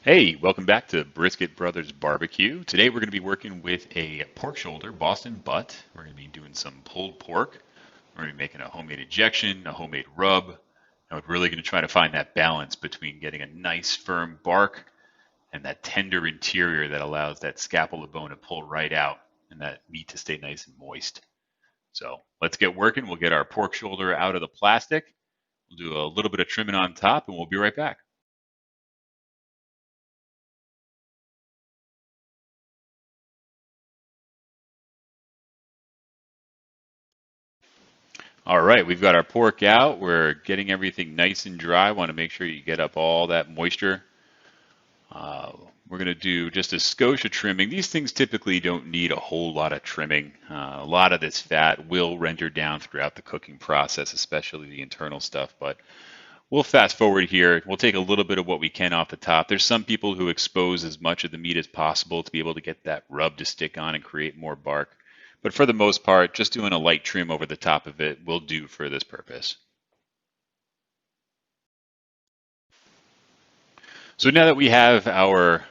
Hey, welcome back to Brisket Brothers Barbecue. Today we're going to be working with a pork shoulder, Boston butt. We're going to be doing some pulled pork. We're going to be making a homemade injection, a homemade rub. And we're really going to try to find that balance between getting a nice firm bark and that tender interior that allows that scapula bone to pull right out and that meat to stay nice and moist. So let's get working. We'll get our pork shoulder out of the plastic. We'll do a little bit of trimming on top and we'll be right back. All right, we've got our pork out. We're getting everything nice and dry. Want to make sure you get up all that moisture. Uh, we're going to do just a skosh of trimming. These things typically don't need a whole lot of trimming. A lot of this fat will render down throughout the cooking process, especially the internal stuff. But we'll fast forward here. We'll take a little bit of what we can off the top. There's some people who expose as much of the meat as possible to be able to get that rub to stick on and create more bark. But for the most part, just doing a light trim over the top of it will do for this purpose. So now that we have our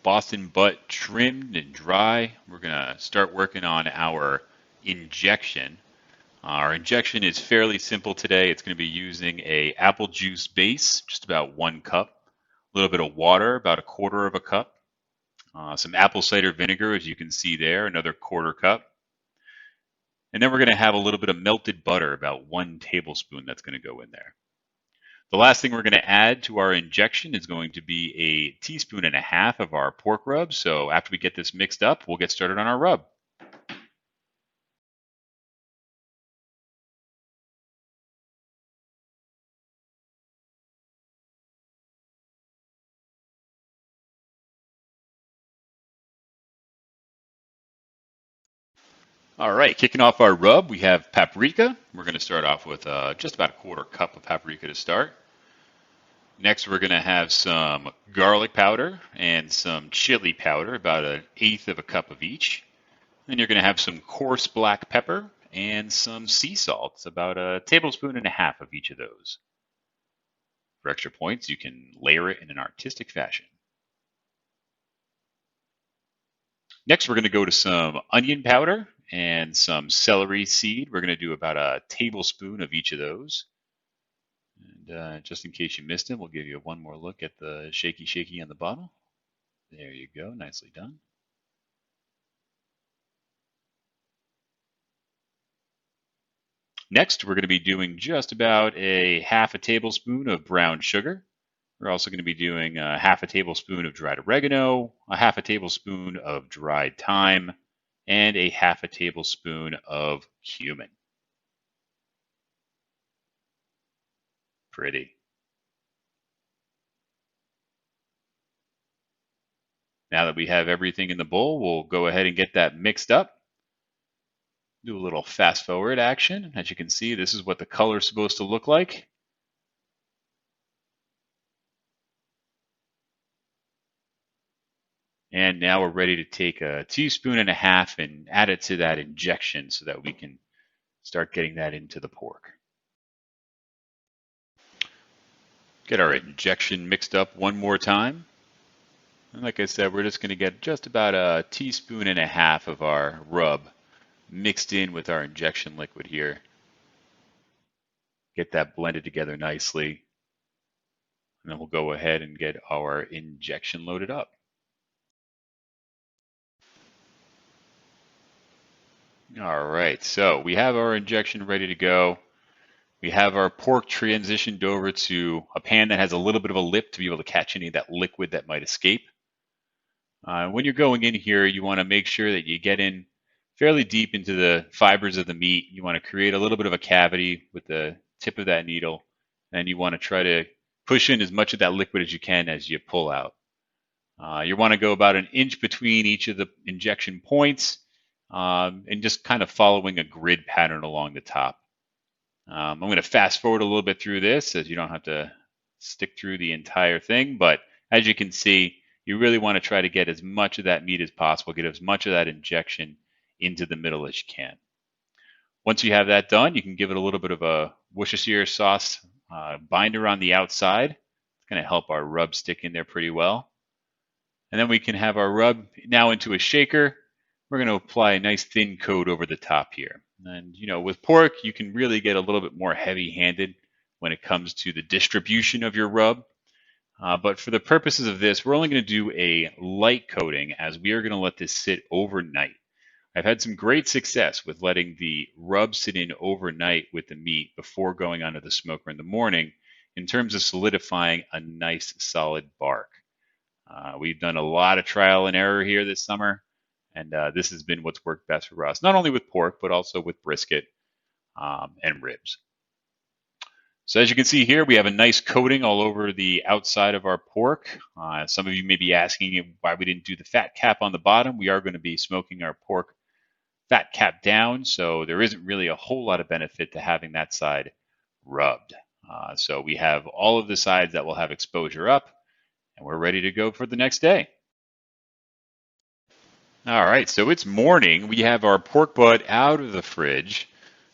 Boston butt trimmed and dry, we're going to start working on our injection. Our injection is fairly simple today. It's going to be using a apple juice base, just about 1 cup, a little bit of water, about a quarter of a cup, some apple cider vinegar, as you can see there, another quarter cup. And then we're going to have a little bit of melted butter, about 1 tablespoon that's going to go in there. The last thing we're going to add to our injection is going to be a teaspoon and a half of our pork rub. So after we get this mixed up, we'll get started on our rub. All right, kicking off our rub, we have paprika. We're going to start off with just about a quarter cup of paprika to start. Next, we're going to have some garlic powder and some chili powder, about 1/8 of a cup of each. Then you're going to have some coarse black pepper and some sea salt, about 1.5 tablespoons of each of those. For extra points, you can layer it in an artistic fashion. Next, we're going to go to some onion powder and some celery seed. We're going to do about a tablespoon of each of those. And just in case you missed it, we'll give you one more look at the shaky on the bottom. There you go, nicely done. Next, we're going to be doing just about a 1/2 tablespoon of brown sugar. We're also going to be doing a 1/2 tablespoon of dried oregano, a 1/2 tablespoon of dried thyme, and a 1/2 tablespoon of cumin. Pretty. Now that we have everything in the bowl, we'll go ahead and get that mixed up. Do a little fast forward action. As you can see, this is what the color is supposed to look like. And now we're ready to take a teaspoon and a half and add it to that injection so that we can start getting that into the pork. Get our injection mixed up one more time. And like I said, we're just going to get just about a teaspoon and a half of our rub mixed in with our injection liquid here. Get that blended together nicely. And then we'll go ahead and get our injection loaded up. All right, so we have our injection ready to go. We have our pork transitioned over to a pan that has a little bit of a lip to be able to catch any of that liquid that might escape. When you're going in here, you want to make sure that you get in fairly deep into the fibers of the meat. You want to create a little bit of a cavity with the tip of that needle, and you want to try to push in as much of that liquid as you can as you pull out. You want to go about 1 inch between each of the injection points, and just kind of following a grid pattern along the top. I'm going to fast forward a little bit through this as you don't have to stick through the entire thing, but as you can see, you really want to try to get as much of that meat as possible, get as much of that injection into the middle as you can. Once you have that done, you can give it a little bit of a Worcestershire sauce binder on the outside. It's going to help our rub stick in there pretty well. And then we can have our rub now into a shaker. We're going to apply a nice thin coat over the top here. And, with pork, you can really get a little bit more heavy-handed when it comes to the distribution of your rub. But for the purposes of this, we're only going to do a light coating as we are going to let this sit overnight. I've had some great success with letting the rub sit in overnight with the meat before going onto the smoker in the morning in terms of solidifying a nice solid bark. We've done a lot of trial and error here this summer, and this has been what's worked best for us, not only with pork, but also with brisket and ribs. So as you can see here, we have a nice coating all over the outside of our pork. Some of you may be asking why we didn't do the fat cap on the bottom. We are going to be smoking our pork fat cap down, so there isn't really a whole lot of benefit to having that side rubbed. So we have all of the sides that will have exposure up, and we're ready to go for the next day. All right, so it's morning. We have our pork butt out of the fridge.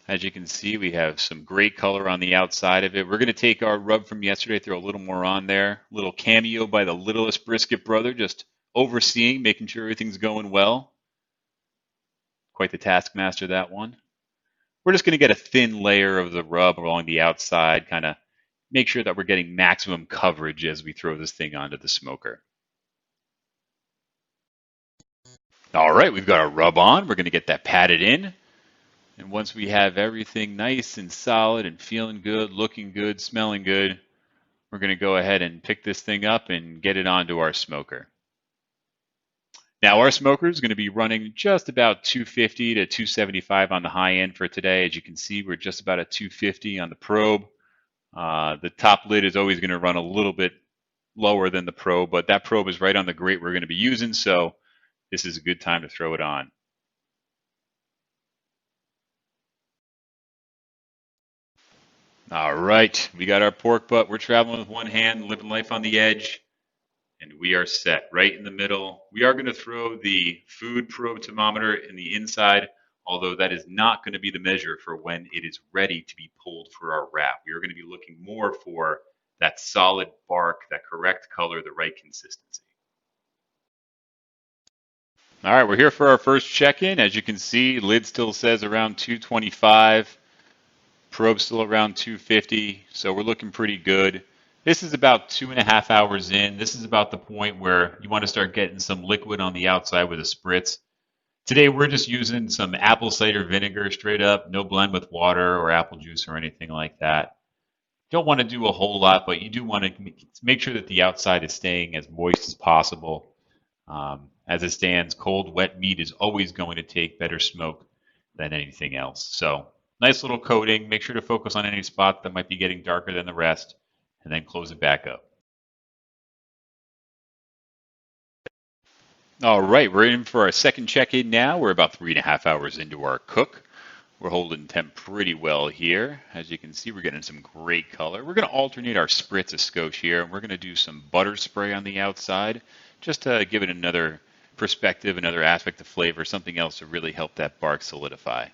As you can see, we have some great color on the outside of it. We're going to take our rub from yesterday, throw a little more on there. A little cameo by the littlest brisket brother, just overseeing, making sure everything's going well. Quite the taskmaster, that one. We're just going to get a thin layer of the rub along the outside, kind of make sure that we're getting maximum coverage as we throw this thing onto the smoker. All right, we've got our rub on. We're going to get that patted in. And once we have everything nice and solid and feeling good, looking good, smelling good, we're going to go ahead and pick this thing up and get it onto our smoker. Now our smoker is going to be running just about 250 to 275 on the high end for today. As you can see, we're just about at 250 on the probe. The top lid is always going to run a little bit lower than the probe, but that probe is right on the grate we're going to be using, so this is a good time to throw it on. All right, we got our pork butt. We're traveling with one hand, living life on the edge, and we are set right in the middle. We are going to throw the food probe thermometer in the inside, although that is not going to be the measure for when it is ready to be pulled for our wrap. We are going to be looking more for that solid bark, that correct color, the right consistency. All right, we're here for our first check-in. As you can see, lid still says around 225. Probe still around 250, so we're looking pretty good. This is about 2.5 hours in. This is about the point where you want to start getting some liquid on the outside with a spritz. Today we're just using some apple cider vinegar straight up, no blend with water or apple juice or anything like that. Don't want to do a whole lot, but you do want to make sure that the outside is staying as moist as possible. As it stands, cold, wet meat is always going to take better smoke than anything else. So nice little coating. Make sure to focus on any spot that might be getting darker than the rest, and then close it back up. All right, we're in for our second check-in now. We're about 3.5 hours into our cook. We're holding temp pretty well here. As you can see, we're getting some great color. We're going to alternate our spritz a skosh here, and we're going to do some butter spray on the outside, just to give it another perspective, another aspect of flavor, something else to really help that bark solidify.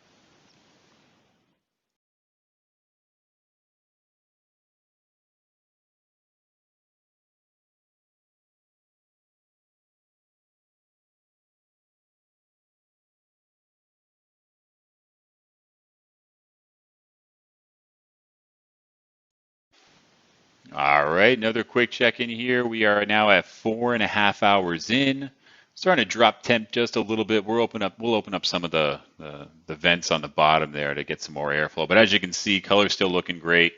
All right, another quick check-in here. We are now at 4.5 hours in. Starting to drop temp just a little bit. We'll open up some of the vents on the bottom there to get some more airflow. But as you can see, color's still looking great.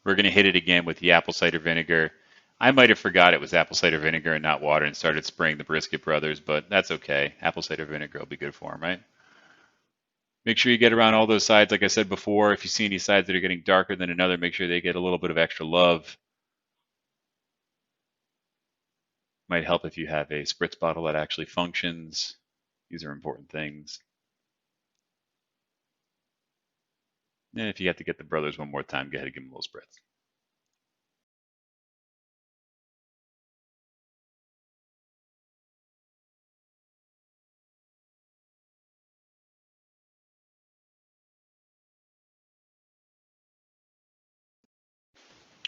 We're going to hit it again with the apple cider vinegar. I might have forgot it was apple cider vinegar and not water and started spraying the Brisket brothers, but that's okay. Apple cider vinegar will be good for them, right? Make sure you get around all those sides. Like I said before, if you see any sides that are getting darker than another, make sure they get a little bit of extra love. Might help if you have a spritz bottle that actually functions. These are important things. And if you have to get the brothers one more time, go ahead and give them a little spritz.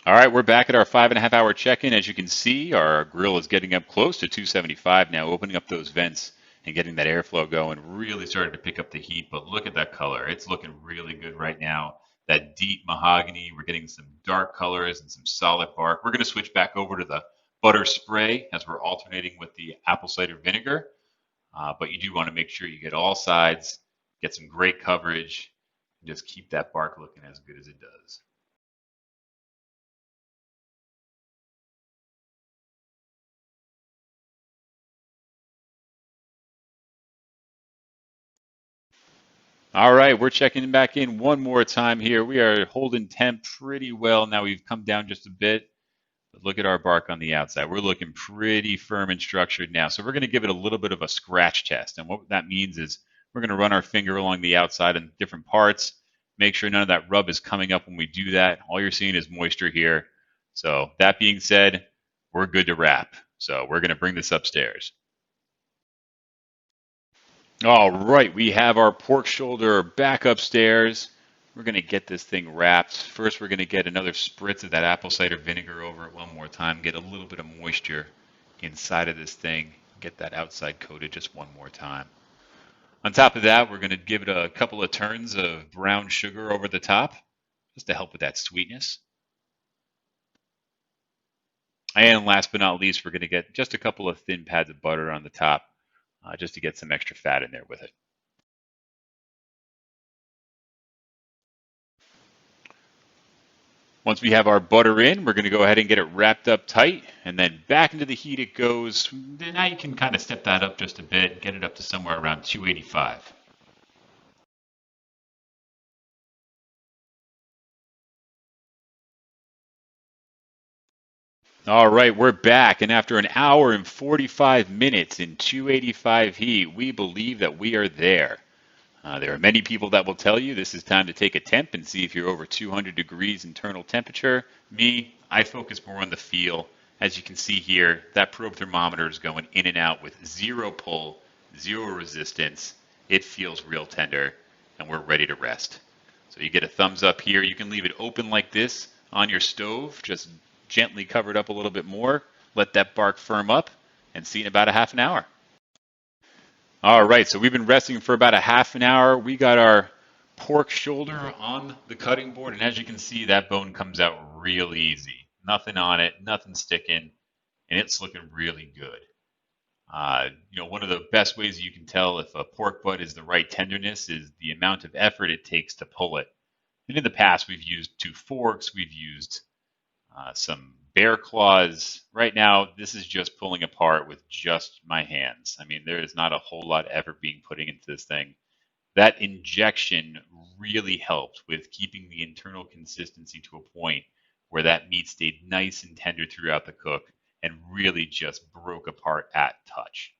All right, we're back at our 5.5 hour check-in. As you can see, our grill is getting up close to 275 now, opening up those vents and getting that airflow going. Really started to pick up the heat, but look at that color. It's looking really good right now. That deep mahogany, we're getting some dark colors and some solid bark. We're going to switch back over to the butter spray as we're alternating with the apple cider vinegar. But you do want to make sure you get all sides, get some great coverage, and just keep that bark looking as good as it does. All right, we're checking back in one more time here. We are holding temp pretty well. Now we've come down just a bit. But look at our bark on the outside. We're looking pretty firm and structured now. So we're going to give it a little bit of a scratch test. And what that means is we're going to run our finger along the outside in different parts. Make sure none of that rub is coming up when we do that. All you're seeing is moisture here. So that being said, we're good to wrap. So we're going to bring this upstairs. All right, we have our pork shoulder back upstairs. We're going to get this thing wrapped. First, we're going to get another spritz of that apple cider vinegar over it one more time, get a little bit of moisture inside of this thing, get that outside coated just one more time. On top of that, we're going to give it a couple of turns of brown sugar over the top, just to help with that sweetness. And last but not least, we're going to get just a couple of thin pads of butter on the top, just to get some extra fat in there with it. Once we have our butter in, we're going to go ahead and get it wrapped up tight, and then back into the heat it goes. Now you can kind of step that up just a bit, get it up to somewhere around 285. All right, we're back, and after 1 hour and 45 minutes in 285 heat, we believe that we are there. There are many people that will tell you this is time to take a temp and see if you're over 200 degrees internal temperature. Me, I focus more on the feel. As you can see here, that probe thermometer is going in and out with zero pull, zero resistance. It feels real tender, and we're ready to rest. So you get a thumbs up here. You can leave it open like this on your stove, just gently cover it up a little bit more, let that bark firm up, and see in about a half an hour. All right, so we've been resting for about a half an hour. We got our pork shoulder on the cutting board, and as you can see, that bone comes out real easy. Nothing on it, nothing sticking, and it's looking really good. One of the best ways you can tell if a pork butt is the right tenderness is the amount of effort it takes to pull it. And in the past, we've used 2 forks, we've used some bear claws. Right now, this is just pulling apart with just my hands. I mean, there is not a whole lot of effort being put into this thing. That injection really helped with keeping the internal consistency to a point where that meat stayed nice and tender throughout the cook and really just broke apart at touch.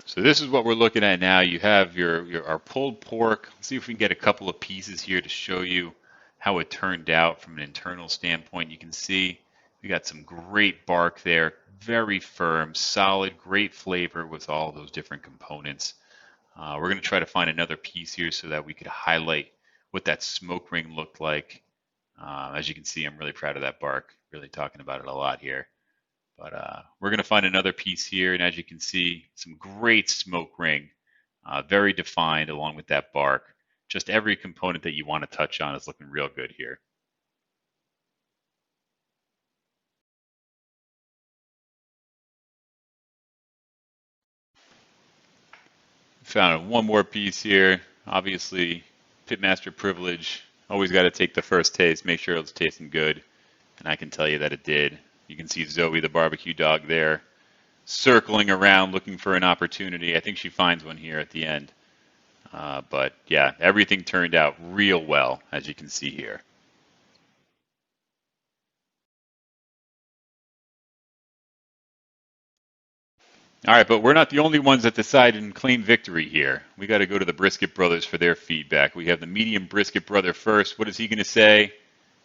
So this is what we're looking at now. You have our pulled pork. Let's see if we can get a couple of pieces here to show you how it turned out from an internal standpoint. You can see we got some great bark there, very firm, solid, great flavor with all those different components. We're going to try to find another piece here so that we could highlight what that smoke ring looked like. As you can see, I'm really proud of that bark, really talking about it a lot here. But we're going to find another piece here, and as you can see, some great smoke ring, very defined along with that bark. Just every component that you want to touch on is looking real good here. Found one more piece here. Obviously, pitmaster privilege. Always got to take the first taste, make sure it's tasting good. And I can tell you that it did. You can see Zoe, the barbecue dog there, circling around looking for an opportunity. I think she finds one here at the end. But yeah, everything turned out real well, as you can see here. All right, but we're not the only ones that decide and claim victory here. We got to go to the Brisket brothers for their feedback. We have the medium Brisket brother first. What is he going to say?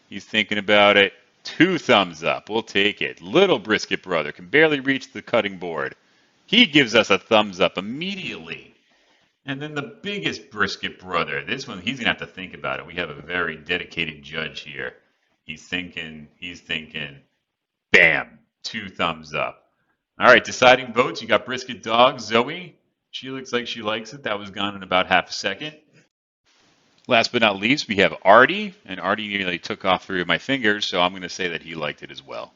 He's thinking about it. 2 thumbs up. We'll take it. Little Brisket brother can barely reach the cutting board. He gives us a thumbs up immediately. And then the biggest brisket brother. This one, he's going to have to think about it. We have a very dedicated judge here. He's thinking, bam, 2 thumbs up. All right, deciding votes. You got brisket dog, Zoe. She looks like she likes it. That was gone in about half a second. Last but not least, we have Artie, and Artie nearly took off 3 of my fingers, so I'm going to say that he liked it as well.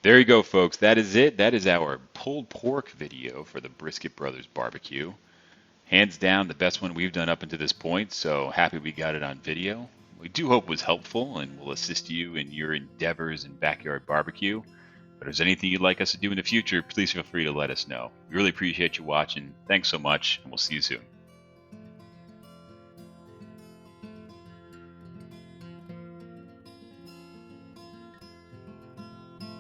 There you go, folks. That is it. That is our pulled pork video for the Brisket Brothers Barbecue. Hands down, the best one we've done up until this point, so happy we got it on video. We do hope it was helpful and will assist you in your endeavors in backyard barbecue. But if there's anything you'd like us to do in the future, please feel free to let us know. We really appreciate you watching. Thanks so much, and we'll see you soon.